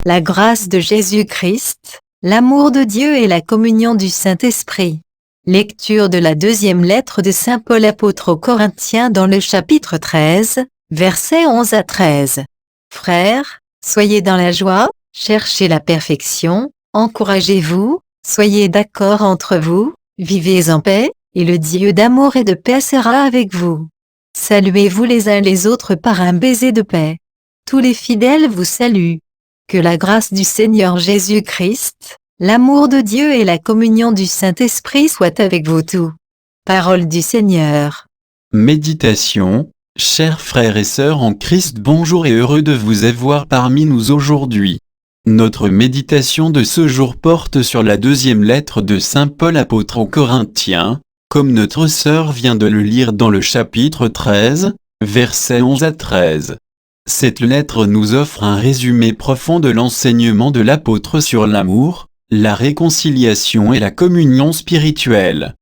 La grâce de Jésus-Christ, l'amour de Dieu et la communion du Saint-Esprit. Lecture de la deuxième lettre de Saint Paul apôtre aux Corinthiens dans le chapitre 13, versets 11 à 13. Frères, soyez dans la joie, cherchez la perfection, encouragez-vous, soyez d'accord entre vous, vivez en paix, et le Dieu d'amour et de paix sera avec vous. Saluez-vous les uns les autres par un baiser de paix. Tous les fidèles vous saluent. Que la grâce du Seigneur Jésus-Christ, l'amour de Dieu et la communion du Saint-Esprit soient avec vous tous. Parole du Seigneur. Méditation. Chers frères et sœurs en Christ, bonjour et heureux de vous avoir parmi nous aujourd'hui. Notre méditation de ce jour porte sur la deuxième lettre de Saint Paul apôtre aux Corinthiens, comme notre sœur vient de le lire dans le chapitre 13, versets 11 à 13. Cette lettre nous offre un résumé profond de l'enseignement de l'apôtre sur l'amour, la réconciliation et la communion spirituelle.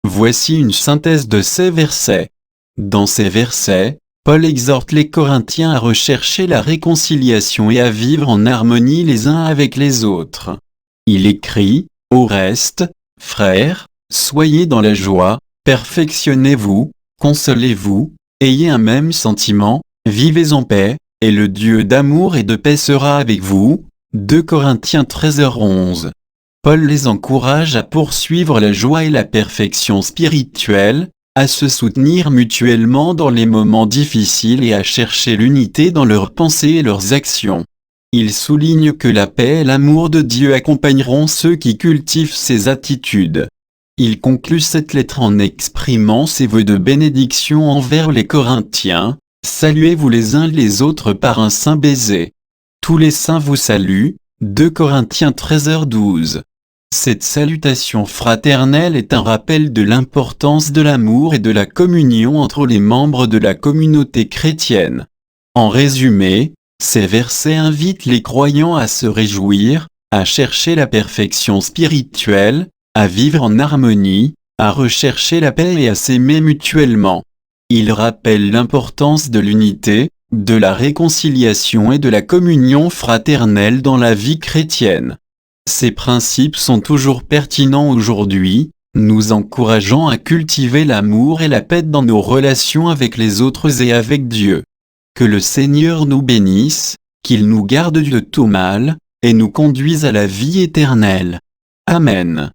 Voici une synthèse de ces versets. Dans ces versets, Paul exhorte les Corinthiens à rechercher la réconciliation et à vivre en harmonie les uns avec les autres. Il écrit, « Au reste, frères, soyez dans la joie, perfectionnez-vous, consolez-vous, ayez un même sentiment, vivez en paix, et le Dieu d'amour et de paix sera avec vous. » 2 Corinthiens 13h11. Paul les encourage à poursuivre la joie et la perfection spirituelle, à se soutenir mutuellement dans les moments difficiles et à chercher l'unité dans leurs pensées et leurs actions. Il souligne que la paix et l'amour de Dieu accompagneront ceux qui cultivent ces attitudes. Il conclut cette lettre en exprimant ses vœux de bénédiction envers les Corinthiens. Saluez-vous les uns les autres par un saint baiser. Tous les saints vous saluent. 2 Corinthiens 13h12. Cette salutation fraternelle est un rappel de l'importance de l'amour et de la communion entre les membres de la communauté chrétienne. En résumé, ces versets invitent les croyants à se réjouir, à chercher la perfection spirituelle, à vivre en harmonie, à rechercher la paix et à s'aimer mutuellement. Ils rappellent l'importance de l'unité, de la réconciliation et de la communion fraternelle dans la vie chrétienne. Ces principes sont toujours pertinents aujourd'hui, nous encourageant à cultiver l'amour et la paix dans nos relations avec les autres et avec Dieu. Que le Seigneur nous bénisse, qu'il nous garde de tout mal, et nous conduise à la vie éternelle. Amen.